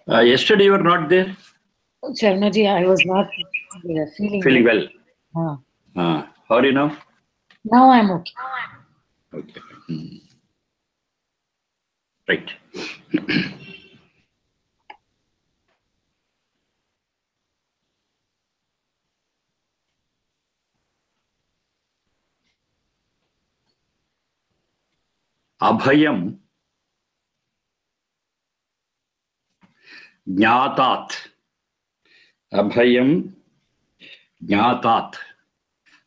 Yesterday you were not there? Sharmaji, I was not feeling well. How are you now? Now I'm okay. Okay. Right. Abhayam Jnatat. Abhayam Jnatat.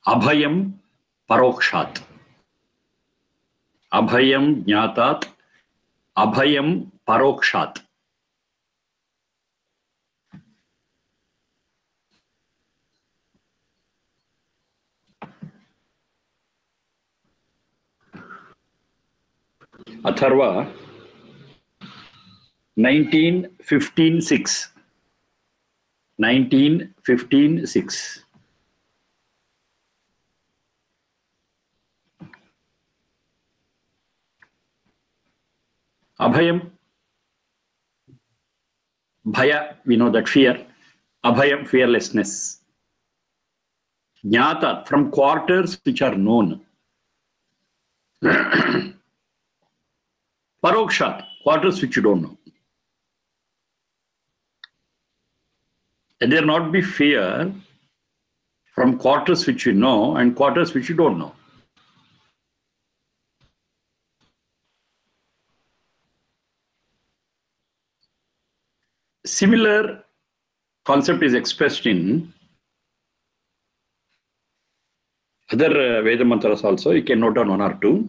Abhayam Parokshat. Abhayam Jnatat. Abhayam Parokshat. Atharva 1915-6. 1915-6. Abhayam, Bhaya, we know that fear. Abhayam, fearlessness. Jnata, from quarters which are known. Parokshat, quarters which you don't know. And there not be fear from quarters which you know and quarters which you don't know. Similar concept is expressed in other Veda mantras also. You can note down one or two.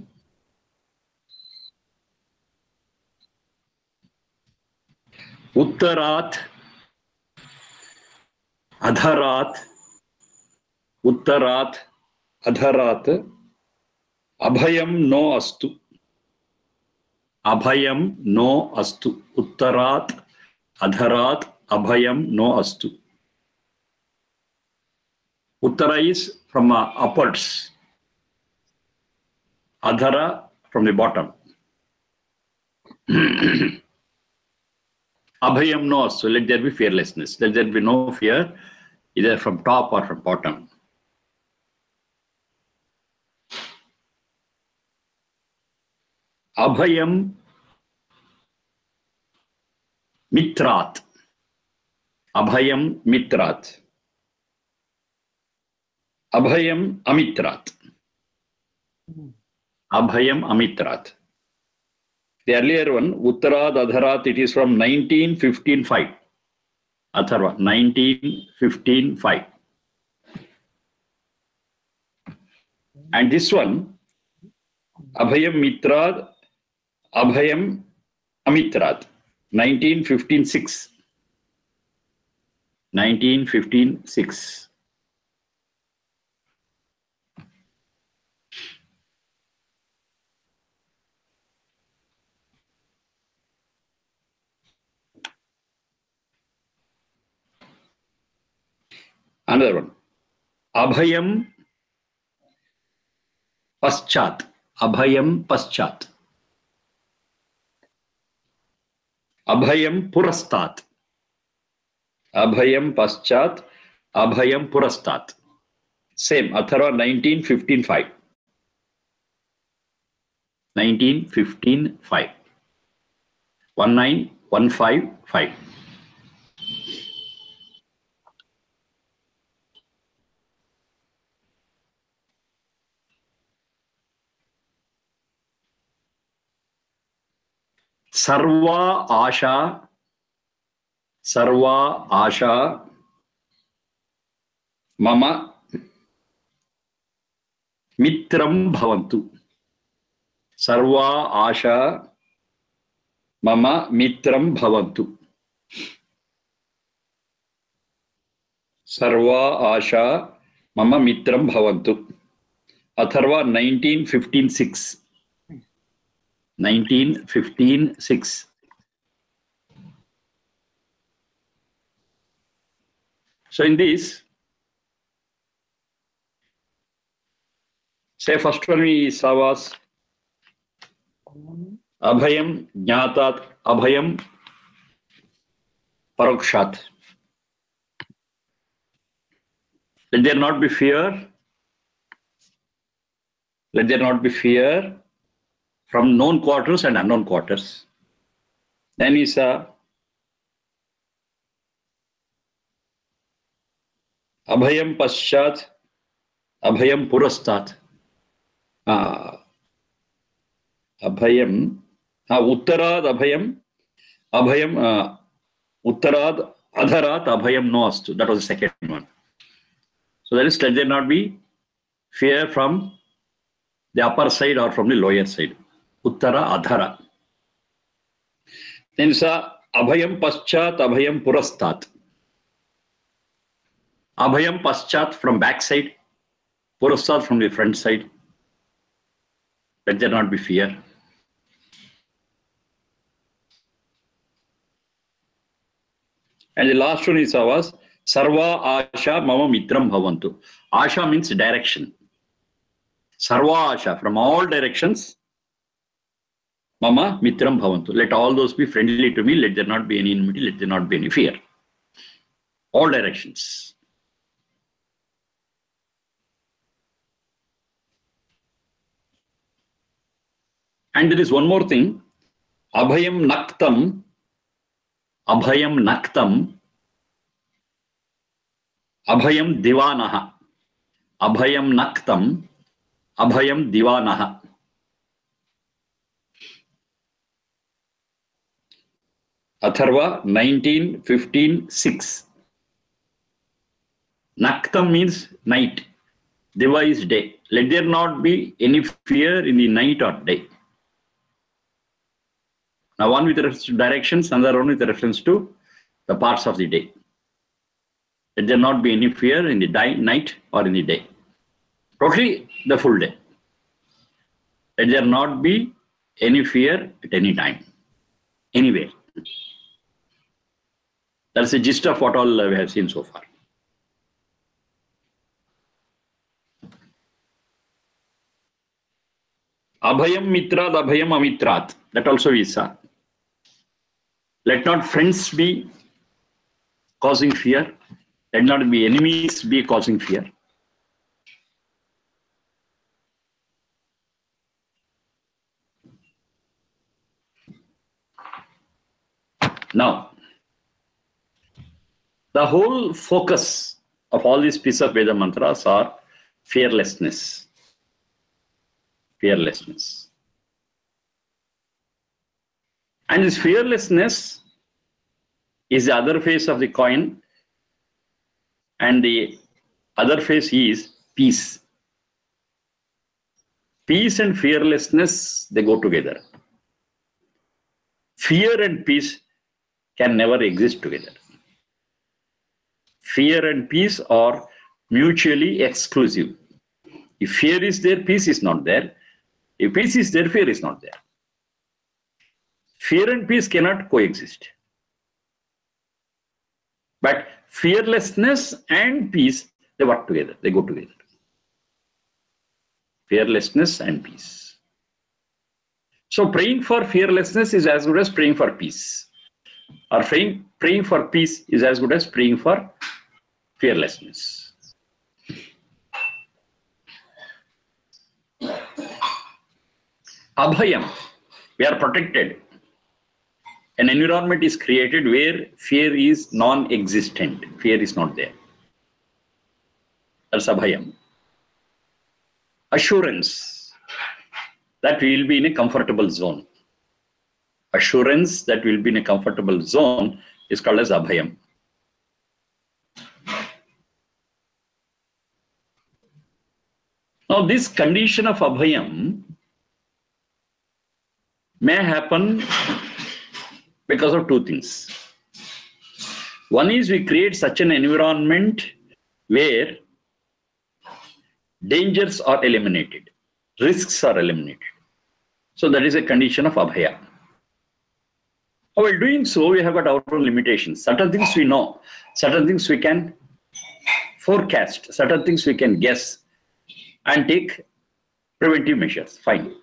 Uttarat, Adharat, Uttarat, Adharat, Abhayam no astu. Abhayam no astu. Uttarat, Adharat, Abhayam no astu. Uttara is from upwards. Adhara from the bottom. Abhayam no astu. Let there be fearlessness. Let there be no fear, either from top or from bottom. Abhayam Mitrat. Abhayam Mitrat. Abhayam Amitrat. Abhayam Amitrat. The earlier one, Uttarad Adharat, it is from 1915-5. Atharva, 1915-5. And this one, Abhayam Mitrad, Abhayam Amitrat, 1915-6. 1915-6. Another one. Abhayam Paschat. Abhayam Paschat. Abhayam Purastat. Abhayam Paschat. Abhayam Purastat. Same. Atharva 1915-5. 1915-5. 19155. Sarva Asha. Sarva Asha. Mama Mitram Bhavantu. Sarva Asha Mama Mitram Bhavantu. Sarva Asha Mama Mitram Bhavantu. Atharva 1915-6. 1915-6. So in this, say first one we saw was Abhayam Jnatat, Abhayam Parokshat. Let there not be fear. Let there not be fear from known quarters and unknown quarters. Then is Abhayam Paschat, Abhayam Purastat. Abhayam, Uttarad Abhayam, Abhayam, Uttarad Adharat Abhayam no astu. That was the second one. So that is, let there not be fear from the upper side or from the lower side. Uttara Adhara. Then Abhayam Paschat, Abhayam Purastat. Abhayam Paschat from back side, Purastat from the front side. Let there not be fear. And the last one is was Sarva Asha Mama Mitram Bhavantu. Asha means direction. Sarva Asha, from all directions, Mama Mitram Bhavantu. Let all those be friendly to me. Let there not be any enmity. Let there not be any fear. All directions. And there is one more thing. Abhayam Naktam. Abhayam Naktam. Abhayam Divanaha. Abhayam Naktam. Abhayam Divanaha. Atharva 19:15:6. Naktam means night. Diva is day. Let there not be any fear in the night or day. Now one with reference to directions, another one with reference to the parts of the day. Let there not be any fear in the night or in the day. Totally the full day. Let there not be any fear at any time, anywhere. That's the gist of what all we have seen so far. Abhayam Mitrat, Abhayam Amitrat. That also we saw. Let not friends be causing fear. Let not be enemies be causing fear. Now, the whole focus of all these pieces of Veda mantras are fearlessness. Fearlessness. And this fearlessness is the other face of the coin, and the other face is peace. Peace and fearlessness, they go together. Fear and peace can never exist together. Fear and peace are mutually exclusive. If fear is there, peace is not there. If peace is there, fear is not there. Fear and peace cannot coexist. But fearlessness and peace, they work together, they go together. Fearlessness and peace. So praying for fearlessness is as good as praying for peace. Or praying for peace is as good as praying for fearlessness. Abhayam, we are protected. An environment is created where fear is non-existent. Fear is not there. That's Abhayam. Assurance that we will be in a comfortable zone. Assurance that we will be in a comfortable zone is called as Abhayam. Now this condition of Abhayam may happen because of two things. One is we create such an environment where dangers are eliminated, risks are eliminated. So that is a condition of Abhaya. While doing so, we have got our own limitations. Certain things we know, certain things we can forecast, certain things we can guess and take preventive measures, fine.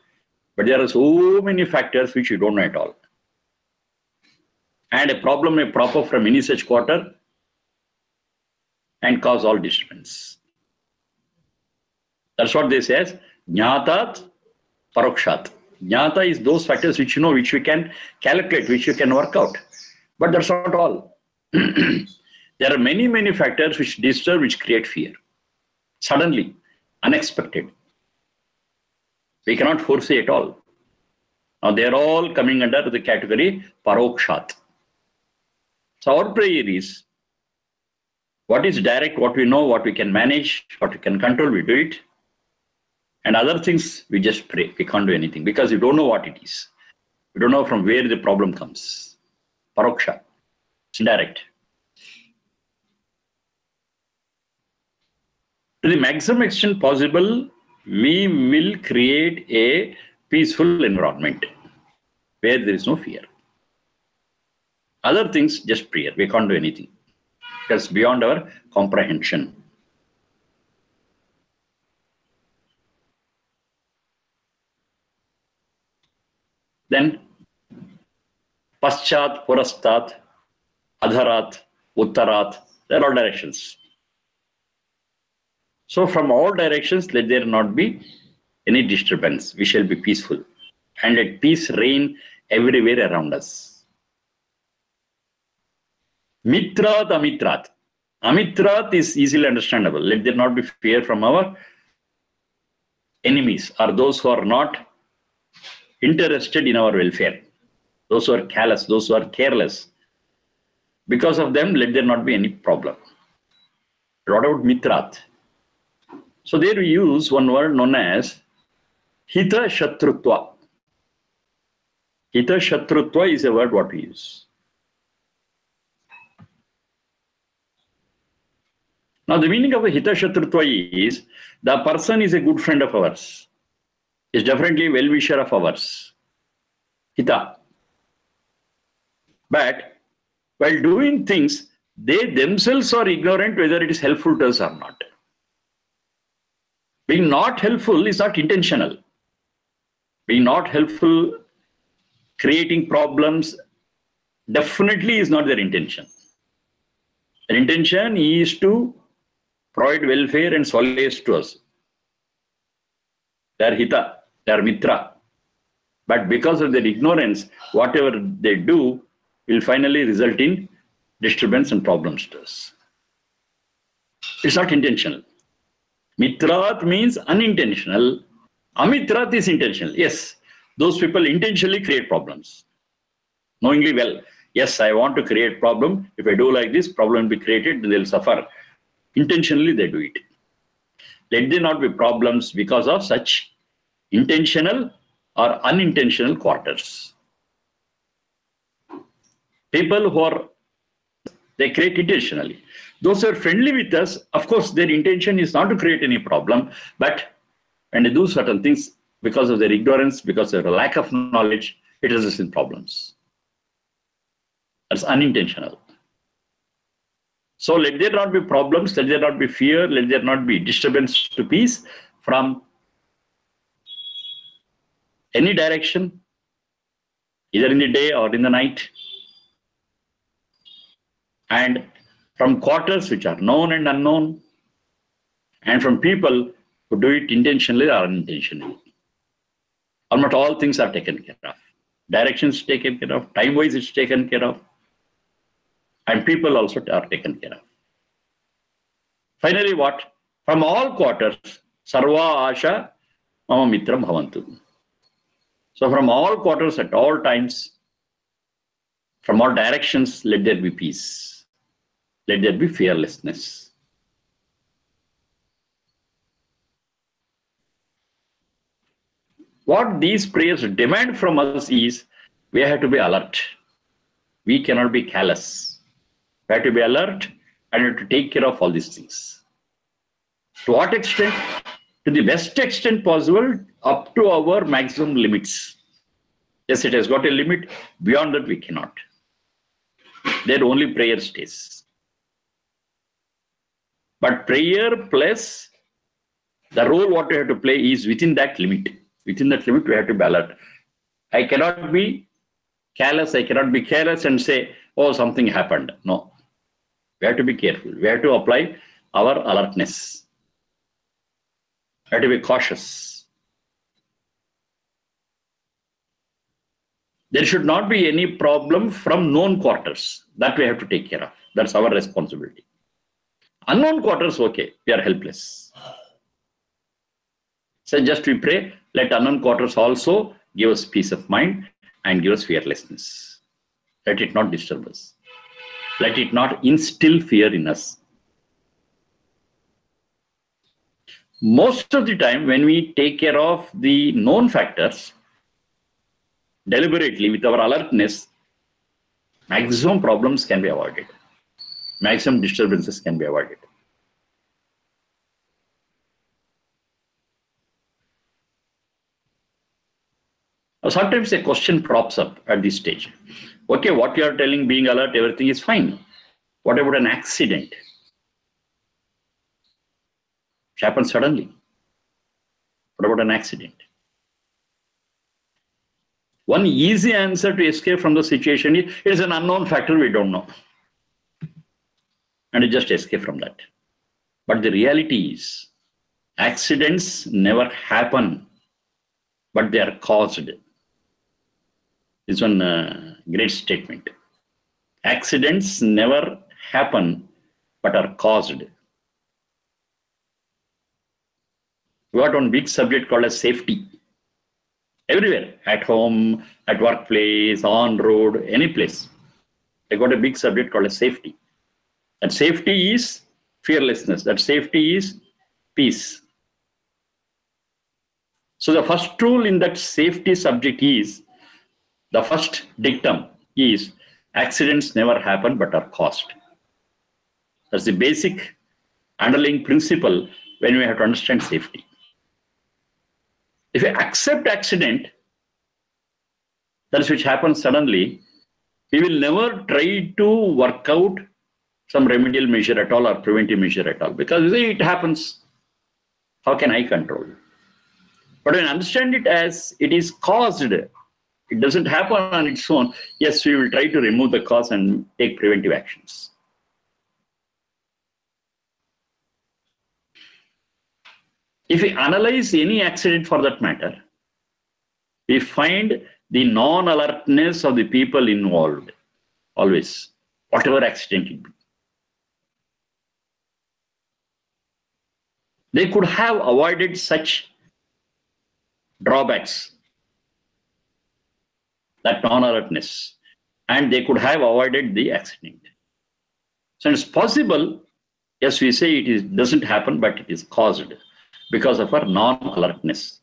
But there are so many factors which we don't know at all. And a problem may prop up from any such quarter and cause all disturbance. That's what they say as Jnatat Parokshat. Jnata is those factors which you know, which we can calculate, which you can work out. But that's not all. There are many, many factors which disturb, which create fear. Suddenly, unexpected. We cannot foresee at all. Now they are all coming under the category Parokshat. So our prayer is, what is direct, what we know, what we can manage, what we can control, we do it. And other things, we just pray. We can't do anything because we don't know what it is. We don't know from where the problem comes. Paroksha. It's indirect. To the maximum extent possible, we will create a peaceful environment where there is no fear. Other things, just prayer. We can't do anything because beyond our comprehension. Then, Paschat, Purastat, Adharat, Uttarat, there are all directions. So from all directions, let there not be any disturbance. We shall be peaceful. And let peace reign everywhere around us. Mitrat, Amitrat. Amitrat is easily understandable. Let there not be fear from our enemies or those who are not interested in our welfare. Those who are callous, those who are careless. Because of them, let there not be any problem. What about Mitrat? So there we use one word known as Hita Shatrutva. Hita Shatrutva is a word what we use. Now the meaning of a Hita Shatrutva is the person is a good friend of ours. Is definitely a well-wisher of ours. Hita. But while doing things, they themselves are ignorant whether it is helpful to us or not. Being not helpful is not intentional. Being not helpful, creating problems, definitely is not their intention. Their intention is to provide welfare and solace to us. They are Hita, they are Mitra. But because of their ignorance, whatever they do will finally result in disturbance and problems to us. It's not intentional. Mitrat means unintentional. Amitrat is intentional. Yes, those people intentionally create problems. Knowingly well, yes, I want to create problem. If I do like this, problem will be created, they'll suffer. Intentionally, they do it. Let there not be problems because of such intentional or unintentional quarters. People who are, they create intentionally. Those who are friendly with us, of course, their intention is not to create any problem, but when they do certain things, because of their ignorance, because of their lack of knowledge, it results in problems. That's unintentional. So let there not be problems, let there not be fear, let there not be disturbance to peace from any direction, either in the day or in the night, and from quarters which are known and unknown, and from people who do it intentionally or unintentionally. Almost all things are taken care of. Directions taken care of, time-wise it's taken care of, and people also are taken care of. Finally, what? From all quarters, Sarva Asha Mama Mitram Bhavantu. So from all quarters at all times, from all directions, let there be peace. Let there be fearlessness. What these prayers demand from us is we have to be alert. We cannot be callous. We have to be alert and we have to take care of all these things. To what extent? To the best extent possible, up to our maximum limits. Yes, it has got a limit. Beyond that, we cannot. There only prayer stays. But prayer plus the role what we have to play is within that limit. Within that limit, we have to be alert. I cannot be callous, I cannot be careless and say, oh, something happened. No. We have to be careful. We have to apply our alertness. We have to be cautious. There should not be any problem from known quarters. That we have to take care of. That's our responsibility. Unknown quarters, okay, we are helpless. So just we pray, let unknown quarters also give us peace of mind and give us fearlessness. Let it not disturb us. Let it not instill fear in us. Most of the time, when we take care of the known factors, deliberately with our alertness, maximum problems can be avoided. Maximum disturbances can be avoided. Sometimes a question props up at this stage. Okay, what you are telling, being alert, everything is fine. What about an accident? It happens suddenly. What about an accident? One easy answer to escape from the situation is, it is an unknown factor, we don't know. And you just escape from that. But the reality is, accidents never happen, but they are caused. This one great statement. Accidents never happen, but are caused. We got one big subject called as safety. Everywhere, at home, at workplace, on road, any place. They got a big subject called as safety. That safety is fearlessness. That safety is peace. So the first rule in that safety subject is, the first dictum is, accidents never happen but are caused. That's the basic underlying principle when we have to understand safety. If we accept accident, that is which happens suddenly, we will never try to work out some remedial measure at all or preventive measure at all, because it happens. How can I control it? But when I understand it as it is caused, it doesn't happen on its own. Yes, we will try to remove the cause and take preventive actions. If we analyze any accident for that matter, we find the non-alertness of the people involved, always, whatever accident it be. They could have avoided such drawbacks, that non-alertness, and they could have avoided the accident. So it's possible, yes, we say it doesn't happen, but it is caused because of our non-alertness.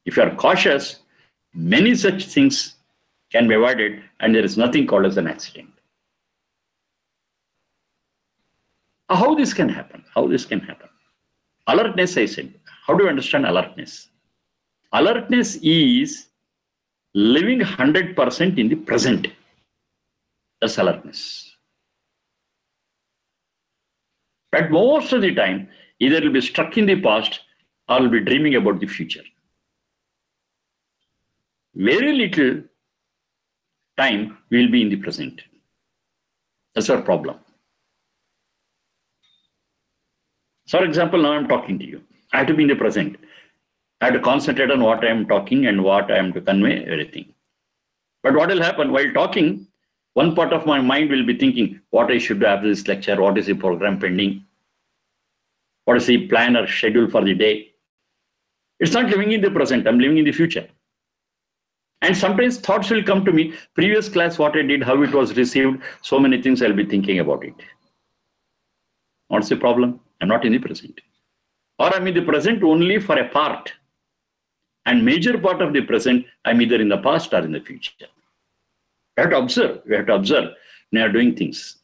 If you are cautious, many such things can be avoided, and there is nothing called as an accident. How this can happen? How this can happen? Alertness, I said. How do you understand alertness? Alertness is living 100% in the present. That's alertness. But most of the time, either you'll be stuck in the past or you'll be dreaming about the future. Very little time will be in the present. That's our problem. So, for example, now I'm talking to you. I have to be in the present. I have to concentrate on what I am talking and what I am to convey, everything. But what will happen while talking, one part of my mind will be thinking what I should do after this lecture, what is the program pending, what is the plan or schedule for the day. It's not living in the present, I'm living in the future. And sometimes thoughts will come to me, previous class, what I did, how it was received, so many things I'll be thinking about it. What's the problem? I'm not in the present. Or I'm in the present only for a part. And major part of the present, I'm either in the past or in the future. We have to observe. We have to observe when we are doing things.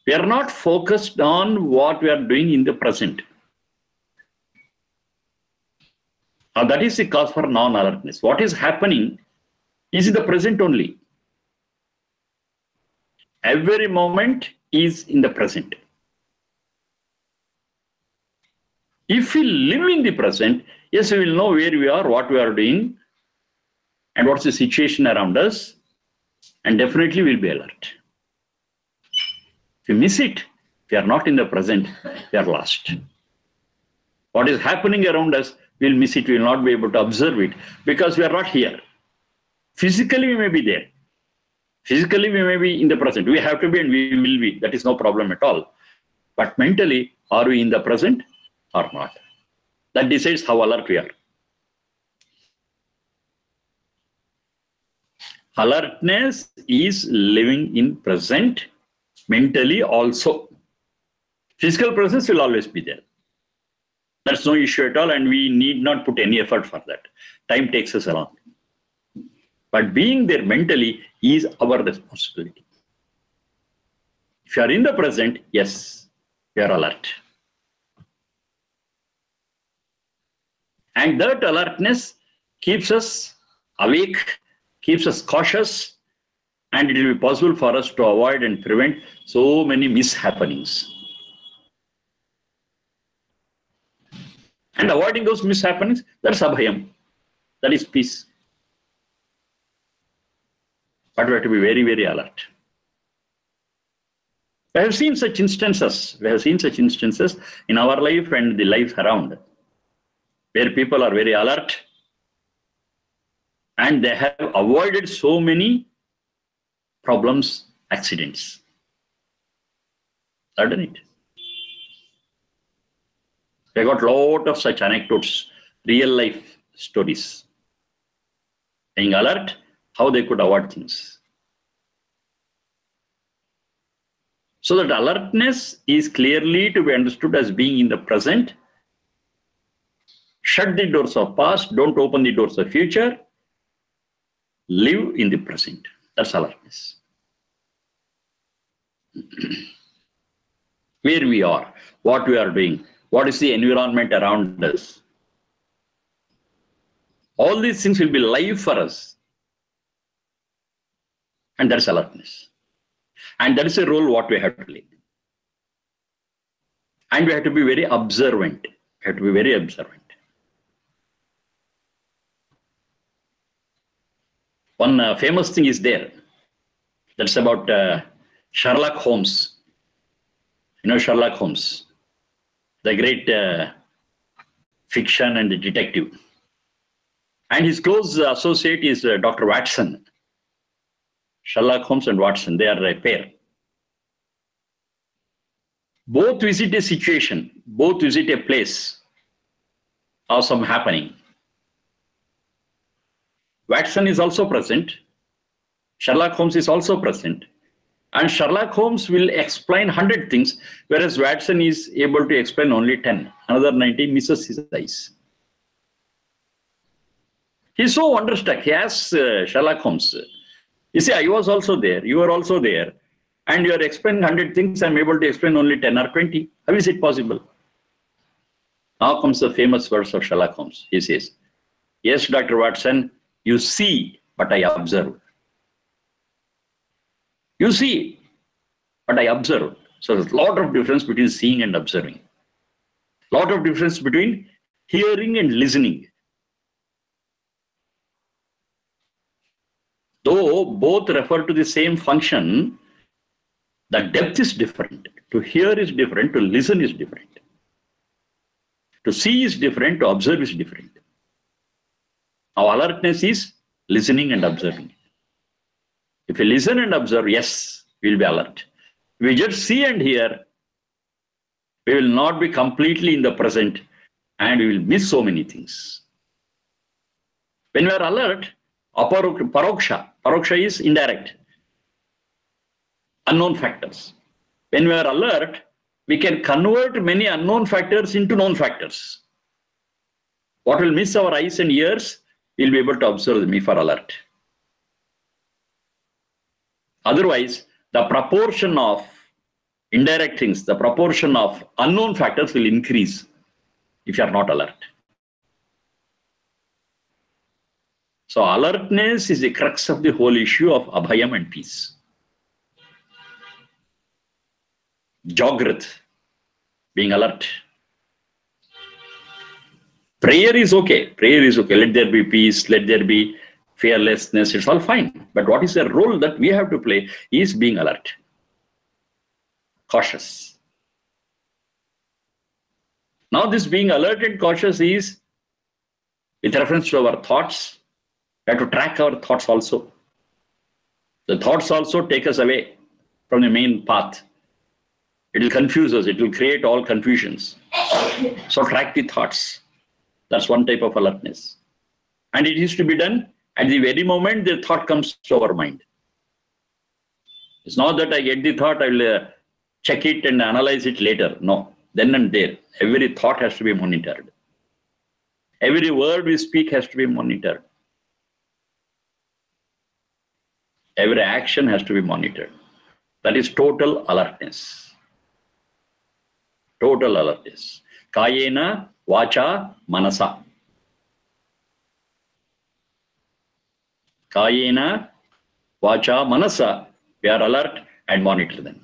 We are not focused on what we are doing in the present. Now that is the cause for non-alertness. What is happening is in the present only. Every moment is in the present. If we live in the present, yes, we will know where we are, what we are doing, and what's the situation around us. And definitely we'll be alert. If you miss it, if you are not in the present, we are lost. What is happening around us, we'll miss it, we will not be able to observe it because we are not here. Physically, we may be there. Physically, we may be in the present. We have to be and we will be. That is no problem at all. But mentally, are we in the present or not? That decides how alert we are. Alertness is living in present, mentally also. Physical presence will always be there. That's no issue at all, and we need not put any effort for that. Time takes us along. But being there mentally is our responsibility. If you are in the present, yes, you are alert. And that alertness keeps us awake, keeps us cautious, and it will be possible for us to avoid and prevent so many mishappenings. And avoiding those mishappenings, that's abhayam. That is peace. But we have to be very, very alert. We have seen such instances. We have seen such instances in our life and the life around, where people are very alert and they have avoided so many problems, accidents. I've done it. I got a lot of such anecdotes, real life stories. Being alert, how they could avoid things. So that alertness is clearly to be understood as being in the present. Shut the doors of past, don't open the doors of future. Live in the present. That's alertness. Where we are, what we are doing, what is the environment around us. All these things will be live for us. And that's alertness. And that is a role what we have to play. And we have to be very observant. We have to be very observant. One famous thing is there. That's about Sherlock Holmes. You know Sherlock Holmes, the great fiction and detective. And his close associate is Dr. Watson. Sherlock Holmes and Watson, they are a pair. Both visit a situation, both visit a place or some happening. Watson is also present. Sherlock Holmes is also present. And Sherlock Holmes will explain 100 things, whereas Watson is able to explain only 10. Another 90 misses his eyes. He's so wonderstruck. He asks Sherlock Holmes, you see, I was also there, you were also there, and you are explaining 100 things, I'm able to explain only 10 or 20. How is it possible? Now comes the famous verse of Sherlock Holmes. He says, yes, Dr. Watson, you see, but I observe. You see, but I observe. So there's a lot of difference between seeing and observing. A lot of difference between hearing and listening. Though both refer to the same function, the depth is different. To hear is different, to listen is different. To see is different, to observe is different. Our alertness is listening and observing. If we listen and observe, yes, we'll be alert. If we just see and hear, we will not be completely in the present and we will miss so many things. When we are alert, paroksha is indirect, unknown factors. When we are alert, we can convert many unknown factors into known factors. What will miss our eyes and ears, we'll be able to observe them if we are alert. Otherwise, the proportion of indirect things, the proportion of unknown factors will increase if you are not alert. So alertness is the crux of the whole issue of abhayam and peace. Jagrat, being alert. Prayer is okay. Prayer is okay. Let there be peace. Let there be fearlessness, it's all fine. But what is the role that we have to play is being alert, cautious. Now this being alert and cautious is with reference to our thoughts. We have to track our thoughts also. The thoughts also take us away from the main path. It will confuse us. It will create all confusions. So track the thoughts. That's one type of alertness. And it is to be done at the very moment the thought comes to our mind. It's not that I get the thought, I will check it and analyze it later. No, then and there. Every thought has to be monitored. Every word we speak has to be monitored. Every action has to be monitored. That is total alertness. Total alertness. Kayena, vacha, manasa. Kayena, vacha, manasa. We are alert and monitor them.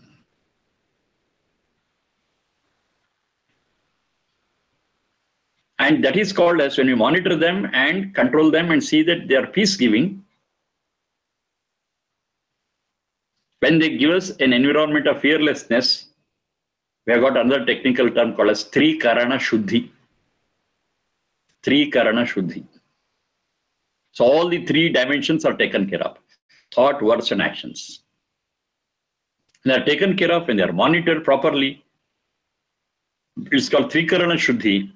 And that is called as when you monitor them and control them and see that they are peace-giving. When they give us an environment of fearlessness, we have got another technical term called as Trikarana Shuddhi. Trikarana Shuddhi. So all the three dimensions are taken care of. Thought, words, and actions. They are taken care of and they are monitored properly. It's called Trikarana Shuddhi.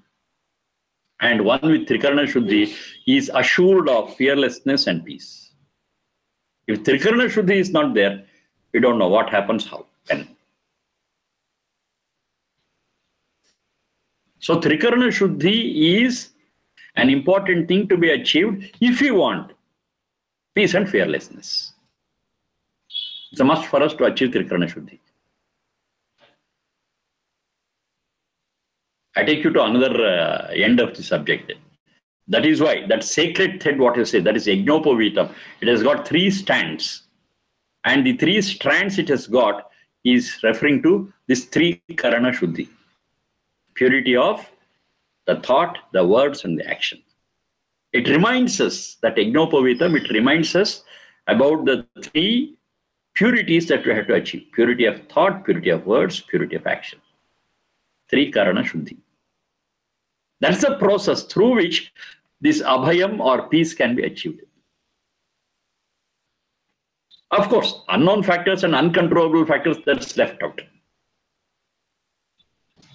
And one with Trikarana Shuddhi is assured of fearlessness and peace. If Trikarana Shuddhi is not there, we don't know what happens, how, when. So Trikarana Shuddhi is an important thing to be achieved if you want peace and fearlessness. It's a must for us to achieve Trikarana Shuddhi. I take you to another end of the subject. That is why that sacred thread, what you say, that is Yajnopavitam. It has got three strands. And the three strands it has got is referring to this Trikarana Shuddhi. Purity of the thought, the words, and the action. It reminds us that Yajnopavitam, it reminds us about the three purities that we have to achieve. Purity of thought, purity of words, purity of action. Trikarana Shuddhi. That's the process through which this abhayam or peace can be achieved. Of course, unknown factors and uncontrollable factors, that's left out.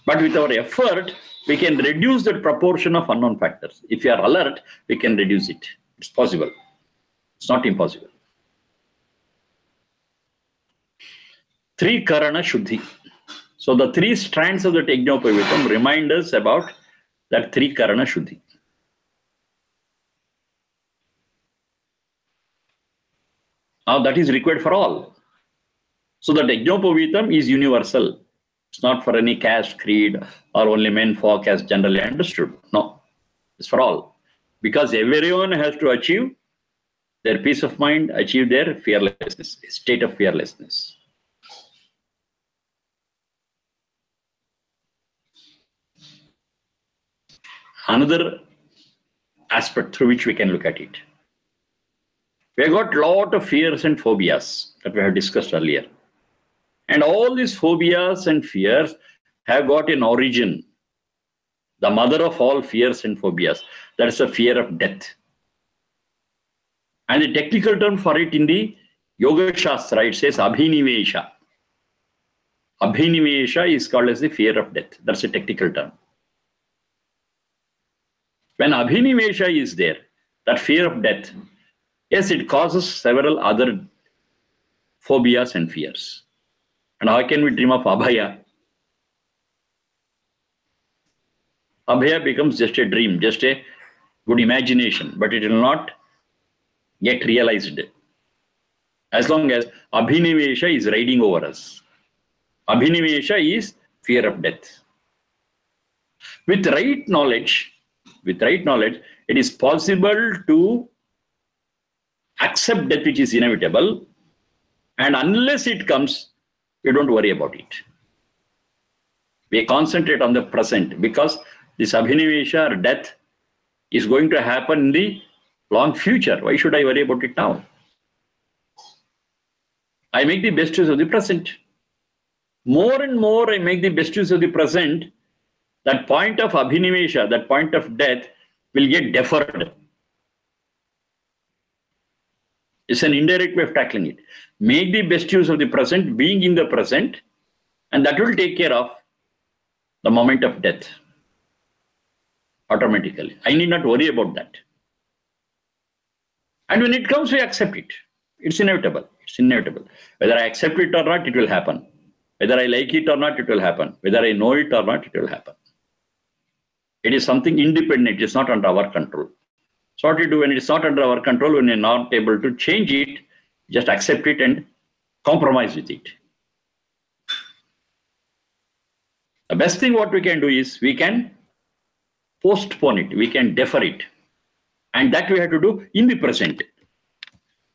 But with our effort, we can reduce the proportion of unknown factors. If you are alert, we can reduce it. It's possible. It's not impossible. Trikarana Shuddhi. So the three strands of the Yajnopavitam remind us about that Trikarana Shuddhi. Now that is required for all. So the Yajnopavitam is universal. It's not for any caste, creed, or only men, folk as generally understood. No, it's for all. Because everyone has to achieve their peace of mind, achieve their fearlessness, state of fearlessness. Another aspect through which we can look at it. We have got a lot of fears and phobias that we have discussed earlier. And all these phobias and fears have got an origin. The mother of all fears and phobias, that is the fear of death. And the technical term for it in the Yoga Shastra, it says Abhinivesha. Abhinivesha is called as the fear of death. That's a technical term. When Abhinivesha is there, that fear of death, yes, it causes several other phobias and fears. And how can we dream of Abhaya? Abhaya becomes just a dream, just a good imagination, but it will not get realized as long as Abhinivesha is riding over us. Abhinivesha is fear of death. With right knowledge, it is possible to accept death which is inevitable, and unless it comes, we don't worry about it. We concentrate on the present because this Abhinivesha or death is going to happen in the long future. Why should I worry about it now? I make the best use of the present. More and more I make the best use of the present, that point of abhinivesha, that point of death will get deferred. It's an indirect way of tackling it. Make the best use of the present, being in the present, and that will take care of the moment of death automatically. I need not worry about that. And when it comes, we accept it. It's inevitable. It's inevitable. Whether I accept it or not, it will happen. Whether I like it or not, it will happen. Whether I know it or not, it will happen. It is something independent. It's not under our control. So what we do when it is not under our control, when we're not able to change it, just accept it and compromise with it. The best thing what we can do is we can postpone it. We can defer it. And that we have to do in the present.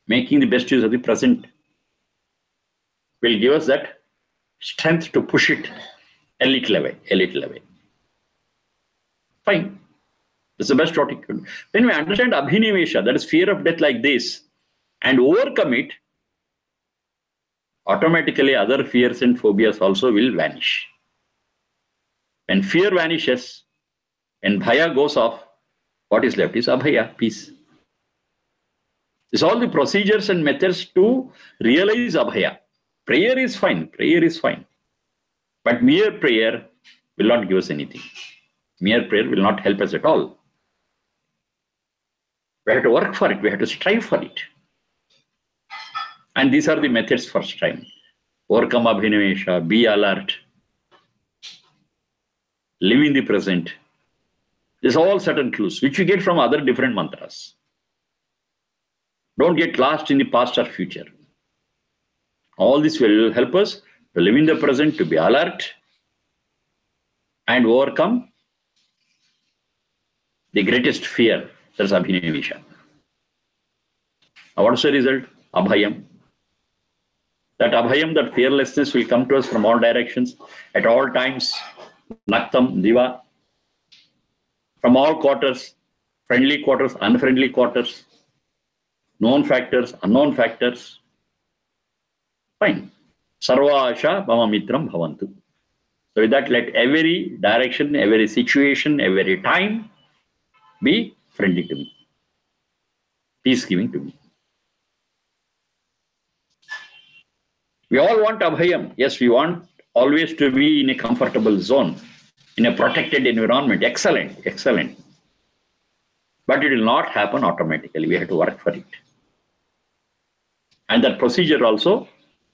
Making the best use of the present will give us that strength to push it a little away, a little away. Fine. That's the best what we can do. When we understand abhinivesha, that is fear of death like this, and overcome it, automatically other fears and phobias also will vanish. When fear vanishes, when bhaya goes off, what is left is abhaya, peace. It's all the procedures and methods to realize abhaya. Prayer is fine, prayer is fine. But mere prayer will not give us anything. Mere prayer will not help us at all. We have to work for it, we have to strive for it. And these are the methods for striving. Overcome abhinivesha, be alert, live in the present. These are all certain clues which we get from other different mantras. Don't get lost in the past or future. All this will help us to live in the present, to be alert, and overcome the greatest fear, that's abhinivesha. Now, what's the result? Abhayam. That abhayam, that fearlessness will come to us from all directions, at all times, naktam, diva, from all quarters, friendly quarters, unfriendly quarters, known factors, unknown factors. Fine. Sarva asha mama mitram bhavantu. So with that, let every direction, every situation, every time be friendly to me, peace-giving to me. We all want abhayam. Yes, we want always to be in a comfortable zone, in a protected environment. Excellent, excellent. But it will not happen automatically. We have to work for it. And that procedure also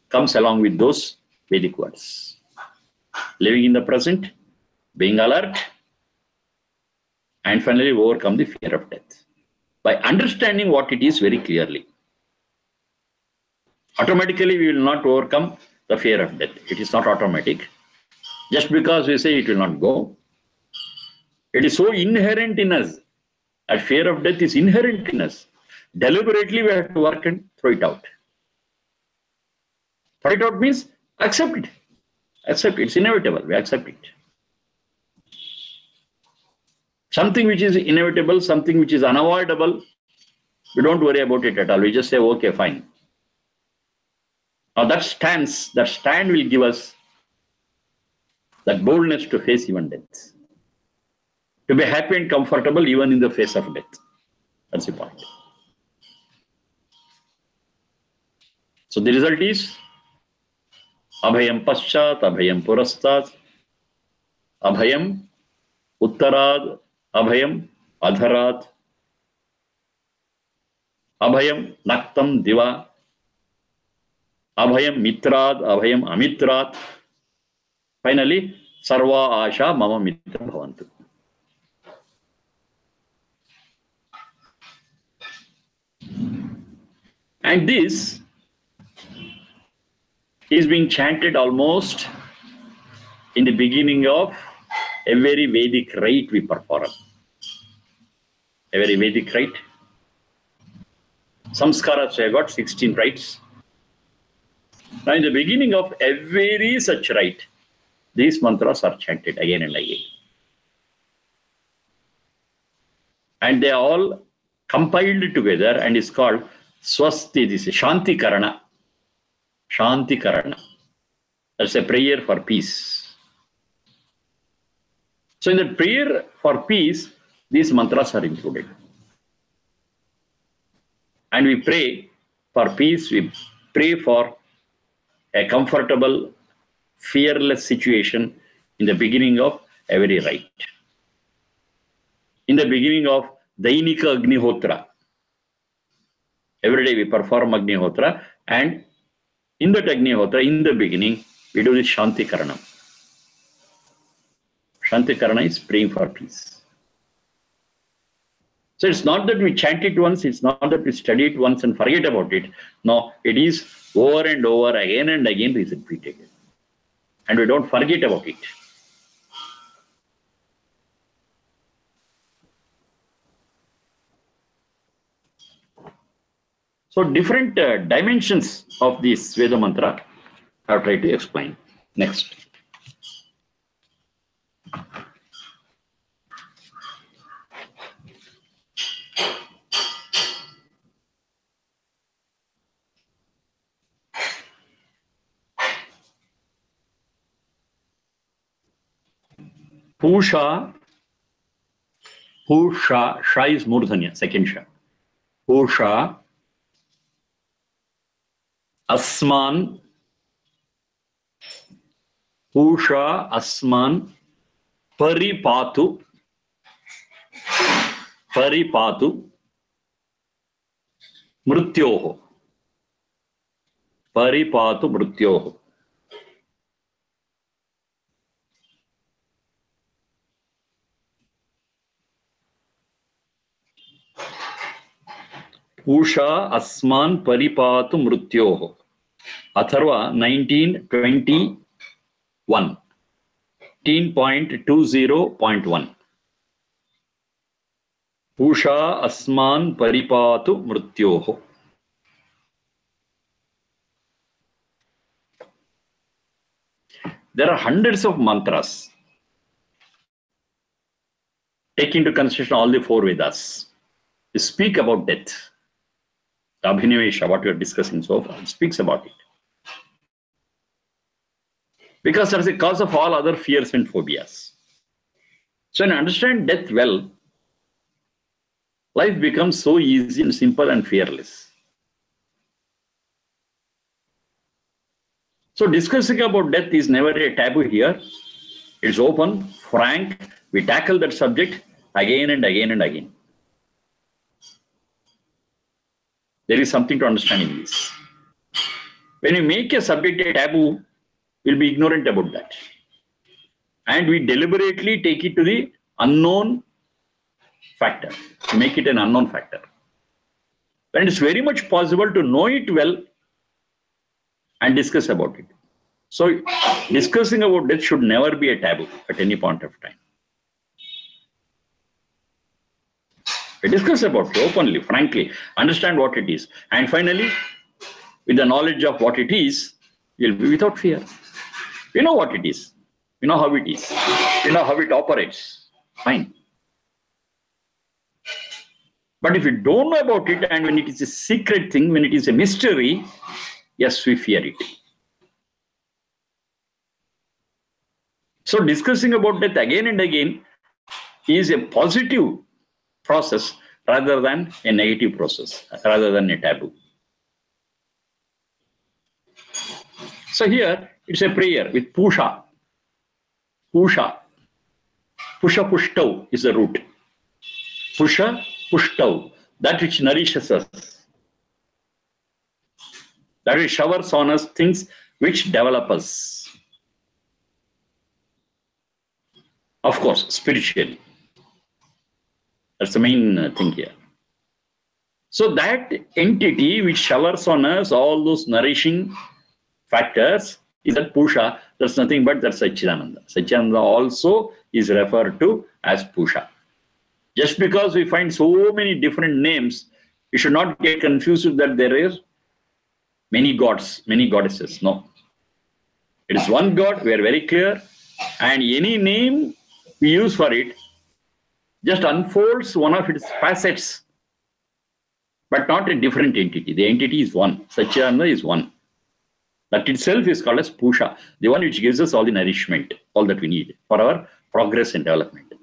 comes along with those Vedic words. Living in the present, being alert, and finally overcome the fear of death. By understanding what it is very clearly. Automatically we will not overcome the fear of death. It is not automatic. Just because we say it will not go. It is so inherent in us. That fear of death is inherent in us. Deliberately we have to work and throw it out. Throw it out means accept it. Accept it. It's inevitable. We accept it. Something which is inevitable, something which is unavoidable, we don't worry about it at all. We just say, okay, fine. Now that stand will give us that boldness to face even death. To be happy and comfortable even in the face of death. That's the point. So the result is abhayam paschat, abhayam purastat, abhayam uttarad, abhayam adharat, abhayam naktam diva, abhayam mitrad, abhayam amitrat. Finally, sarva asha mama mitra bhavantu. And this is being chanted almost in the beginning of every Vedic rite we perform. Every Vedic rite. Samskaras, I got 16 rites. Now in the beginning of every such rite, these mantras are chanted again and again. And they all compiled together and is called Swasti, this is Shanti Karana. Shanti Karana. That's a prayer for peace. So in the prayer for peace, these mantras are included. And we pray for peace, we pray for a comfortable, fearless situation in the beginning of every rite. In the beginning of Dainika Agnihotra, every day we perform Agnihotra, and in that Agnihotra, in the beginning, we do this Shanti Karana. Shanti Karana is praying for peace. So it's not that we chant it once, it's not that we study it once and forget about it. No, it is over and over, again and again, is repeated. And we don't forget about it. So different dimensions of this Veda mantra I'll try to explain. Next. Pusha, Sha is Murdhanya, second Sha. Pusha, Asman, Pusha, Asman, Paripatu, Mrutyoho. Paripatu Mrutyoho. Pusha Asman Paripatu Mrutyoho. Atharva 1921. 19.20.1. Pusha Asman Paripatu Mrutyoho. There are hundreds of mantras. Take into consideration all the four Vedas. They speak about death. The Abhinivesha, what we are discussing so far, speaks about it. Because that's the cause of all other fears and phobias. So when you understand death well, life becomes so easy and simple and fearless. So discussing about death is never a taboo here. It's open, frank. We tackle that subject again and again and again. There is something to understand in this. When we make a subject a taboo, we'll be ignorant about that. And we deliberately take it to the unknown factor, to make it an unknown factor. When it's very much possible to know it well and discuss about it. So discussing about death should never be a taboo at any point of time. We discuss about it openly, frankly, understand what it is. And finally, with the knowledge of what it is, you'll be without fear. We know what it is. We know how it is. We know how it operates. Fine. But if you don't know about it, and when it is a secret thing, when it is a mystery, yes, we fear it. So discussing about death again and again is a positive process rather than a negative process, rather than a taboo. So here it's a prayer with Pusha. Pusha. Pusha Pushtau is the root. Pusha Pushtau, that which nourishes us. That which showers on us things which develop us. Of course, spiritually. That's the main thing here. So that entity which showers on us all those nourishing factors is that Pusha. That's nothing but that's Satchidananda. Satchidananda also is referred to as Pusha. Just because we find so many different names, we should not get confused that there is many gods, many goddesses. No. It is one God, we are very clear. And any name we use for it just unfolds one of its facets but not a different entity. The entity is one. Satchidananda is one. That itself is called as Pusha, the one which gives us all the nourishment, all that we need for our progress and development.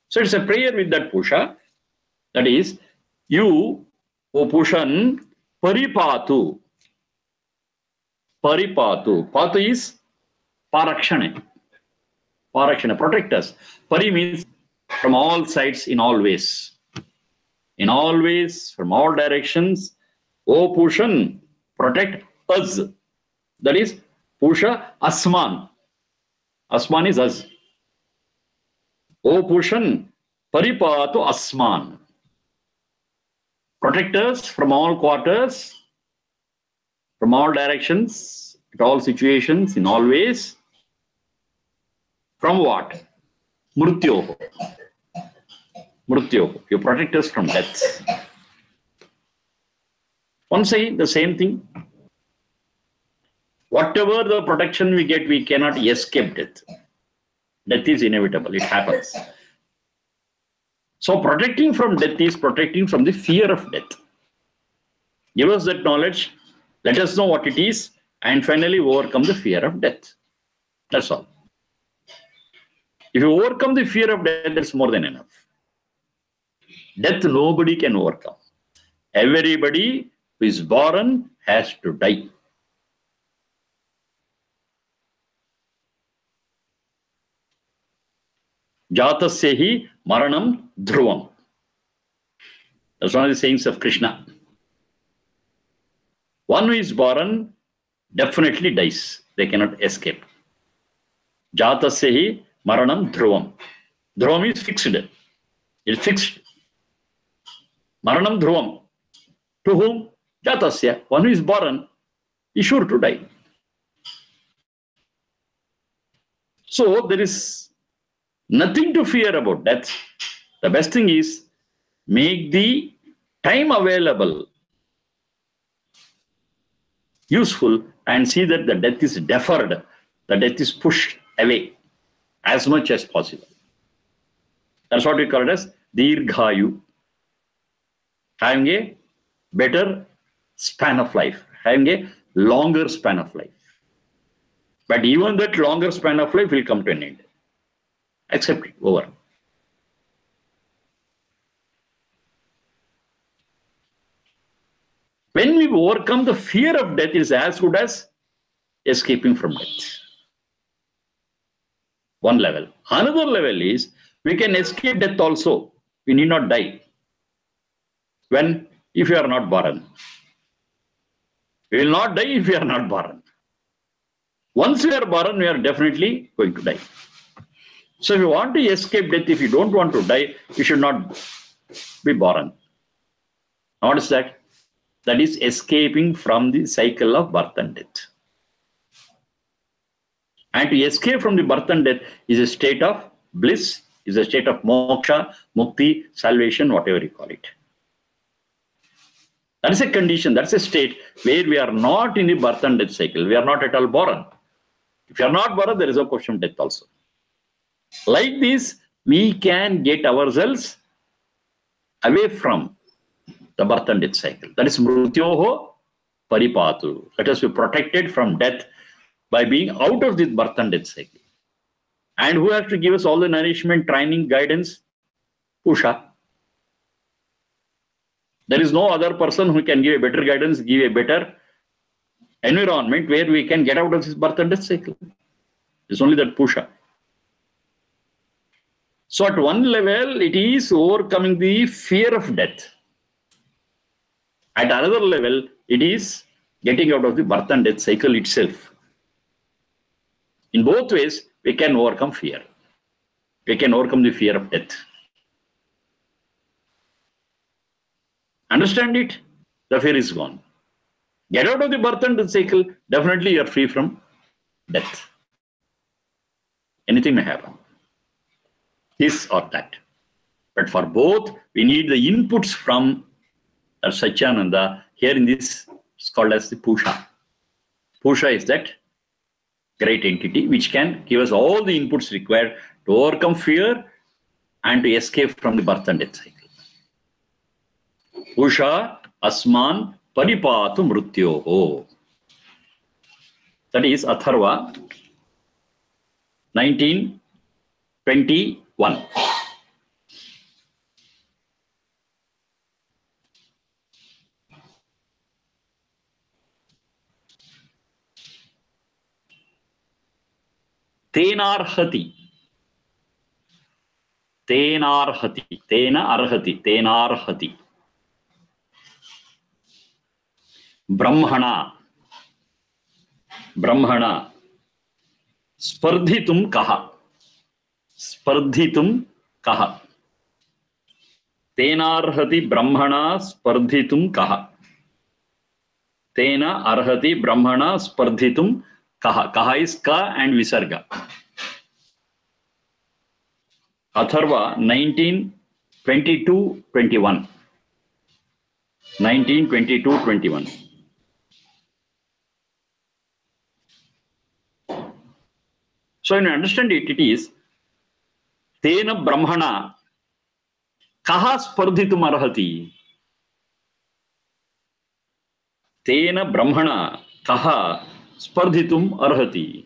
So it's a prayer with that Pusha. That is, you, O Pushan, Paripatu. Paripatu. Patu is Parakshana. Parakshana, protect us. Pari means from all sides, in all ways. In all ways, from all directions, O Pushan, protect us. That is, Pusha Asman. Asman is us. O Pushan, Paripatu Asman. Protect us from all quarters, from all directions, at all situations, in all ways. From what? Mrityoho. Mrityoho. You protect us from death. Once again, the same thing. Whatever the protection we get, we cannot escape death. Death is inevitable. It happens. So protecting from death is protecting from the fear of death. Give us that knowledge. Let us know what it is. And finally overcome the fear of death. That's all. If you overcome the fear of death, that's more than enough. Death nobody can overcome. Everybody who is born has to die. Jatasya maranam dhruvam. That's one of the sayings of Krishna. One who is born definitely dies. They cannot escape. Jatasya maranam dhruvam. Dhruvam is fixed. It's fixed. Maranam dhruvam. To whom? Jatasya. One who is born is sure to die. So there is nothing to fear about death. The best thing is make the time available useful and see that the death is deferred, the death is pushed away as much as possible. That's what we call it as Dirghayu. Having a better span of life, having a longer span of life. But even that longer span of life will come to an end. Accept it. Over. When we overcome the fear of death, it is as good as escaping from death. One level. Another level is we can escape death also. We need not die. When? If you are not born. We will not die if we are not born. Once we are born, we are definitely going to die. So if you want to escape death, if you don't want to die, you should not be born. What is that? That is escaping from the cycle of birth and death. And to escape from the birth and death is a state of bliss, is a state of moksha, mukti, salvation, whatever you call it. That is a condition, that's a state where we are not in the birth and death cycle. We are not at all born. If you are not born, there is no question of death also. Like this, we can get ourselves away from the birth and death cycle. That is mrityoho paripatu. Let us be protected from death by being out of this birth and death cycle. And who has to give us all the nourishment, training, guidance? Pusha. There is no other person who can give a better guidance, give a better environment where we can get out of this birth and death cycle. It's only that Pusha. So at one level, it is overcoming the fear of death. At another level, it is getting out of the birth and death cycle itself. In both ways, we can overcome fear. We can overcome the fear of death. Understand it? The fear is gone. Get out of the birth and death cycle, definitely you are free from death. Anything may happen. This or that. But for both, we need the inputs from Satchidananda. Here in this, it's called as the Pusha. Pusha is that great entity which can give us all the inputs required to overcome fear and to escape from the birth and death cycle. Usha Asman Paripatu Mrutyoho. That is Atharva 19:21. Tenarhati. Tenarhati. Tena arhati. Tenarhati. Brahmana. Brahmana. Spardhitum kaha. Spardhitum kaha. Tenarhati Brahmana Spardhitum kaha. Tena arhati Brahmana Spardhitum kaha. Kaha is ka and visarga. Atharva 19:22-21. 19:22-21. So when you understand it, it is Tena Brahmana kaha Spardhitum arhati. Tena Brahmana kaha Spardhitum arhati.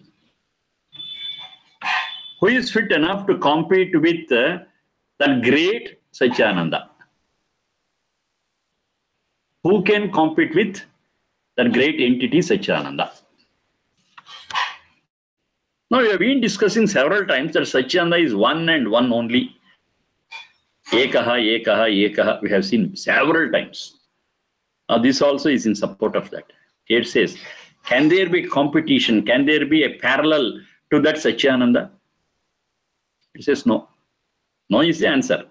Who is fit enough to compete with that great Satyananda? Who can compete with that great entity Satyananda? Now, we have been discussing several times that Satyananda is one and one only. Ekaha, Ekaha, Ekaha. We have seen several times. Now, this also is in support of that. Here it says, can there be competition? Can there be a parallel to that Satyananda? It says no. No is the answer.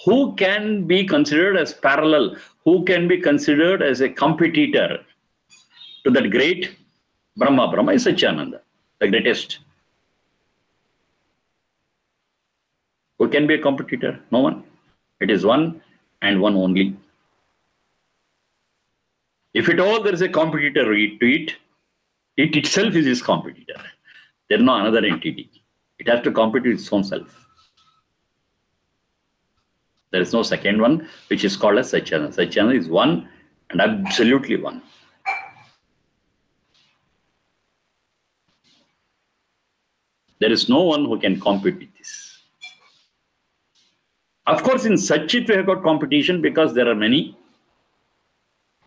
Who can be considered as parallel? Who can be considered as a competitor to that great Brahma? Brahma is Satyananda, the greatest. Who can be a competitor? No one. It is one and one only. If at all there is a competitor to it, it itself is his competitor. There is no another entity. It has to compete with its own self. There is no second one, which is called as Satyananda. Satyananda is one and absolutely one. There is no one who can compete with this. Of course, in Satchit we have got competition because there are many.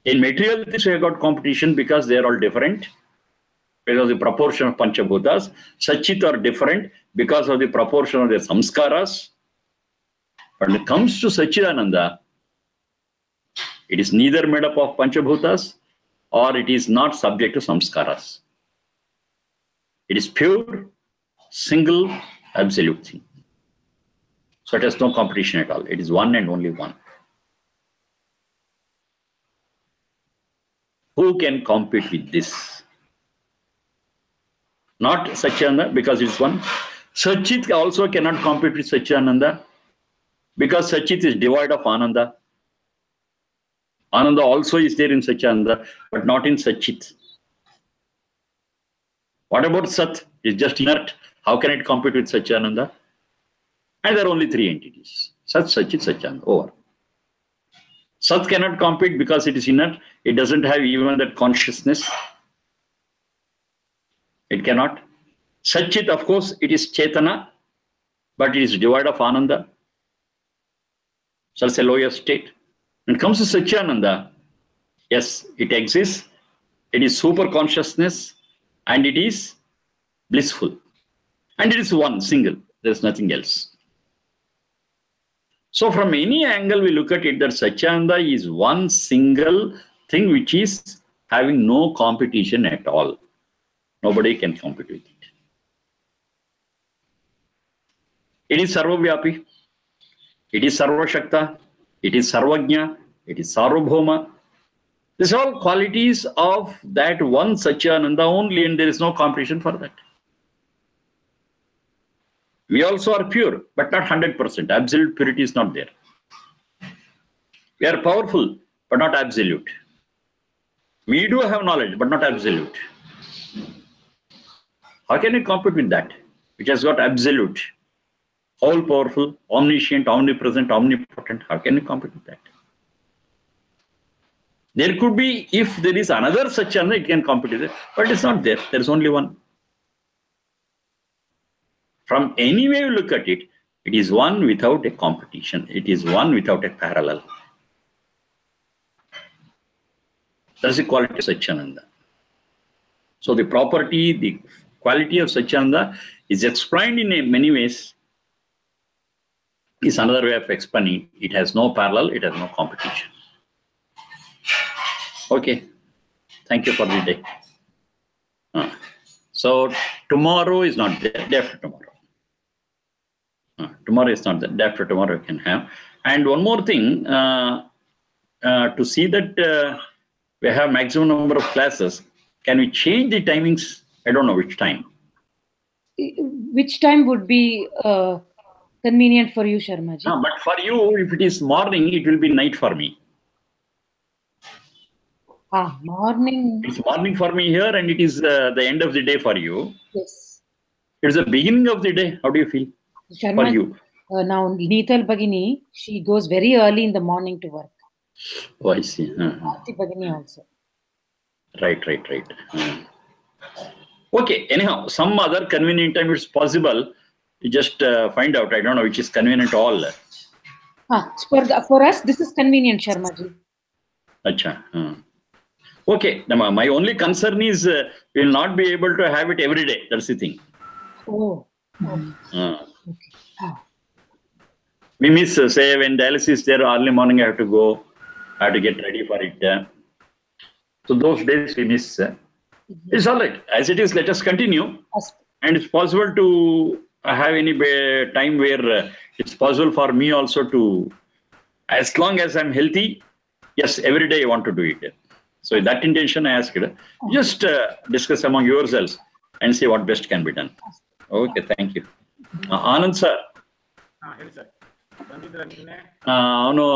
In material things we have got competition because they are all different. Because of the proportion of Panchabhutas. Satchit are different because of the proportion of their samskaras. But when it comes to Satchidananda, it is neither made up of Panchabhutas or it is not subject to samskaras. It is pure, single, absolute thing. So it has no competition at all. It is one and only one. Who can compete with this? Not Satchidananda because it is one. Satchit also cannot compete with Satchidananda because Satchit is devoid of Ananda. Ananda also is there in Satchidananda, but not in Satchit. What about Sat? It's just inert. How can it compete with Satchidananda? And there are only three entities. Sat, Satchit, Satchidananda. Over. Sat cannot compete because it is inert. It doesn't have even that consciousness. It cannot. Satchit, of course, it is Chetana, but it is devoid of Ananda. So it's a lower state. When it comes to Satchidananda, yes, it exists. It is super consciousness and it is blissful. And it is one, single. There is nothing else. So from any angle we look at it, that Satchidananda is one single thing which is having no competition at all. Nobody can compete with it. It is Sarvavyapi. It is Sarvashakta. It is Sarvajna. It is Sarvabhauma. These are all qualities of that one Satchidananda only, and there is no competition for that. We also are pure, but not 100%. Absolute purity is not there. We are powerful, but not absolute. We do have knowledge, but not absolute. How can you compete with that, which has got absolute, all powerful, omniscient, omnipresent, omnipotent? How can you compete with that? There could be, if there is another Satchidananda, it can compete with it, but it's not there. There is only one. From any way you look at it, it is one without a competition. It is one without a parallel. That's the quality of Satchidananda. So the property, the quality of Satchidananda is explained in many ways. Is another way of explaining it. It has no parallel, it has no competition. Okay. Thank you for the day. So tomorrow is not there, day after tomorrow. Tomorrow is not there, day after tomorrow you can have. And one more thing, to see that we have maximum number of classes, can we change the timings? I don't know which time. Which time would be convenient for you, Sharma ji? But for you, if it is morning, it will be night for me. Morning. It's morning for me here, and it is the end of the day for you. Yes. It's the beginning of the day. How do you feel? Sharma, for you? Now, Neetal Bhagini, she goes very early in the morning to work. Oh, I see. Aarti Bhagini also. Right. Okay, anyhow, some other convenient time it's possible. You just find out. I don't know which is convenient all. For us, this is convenient, Sharma ji. Acha. Okay, my only concern is we will not be able to have it every day. That's the thing. Oh. Okay. We miss, say, when dialysis is there, early morning I have to go. I have to get ready for it. So those days we miss. It's all right. As it is, let us continue. And it's possible to have any time where it's possible for me also to, as long as I'm healthy, yes, every day I want to do it. So that intention I asked, just discuss among yourselves and see what best can be done. Okay, thank you. Anand sir. Yes, sir. ಅವನು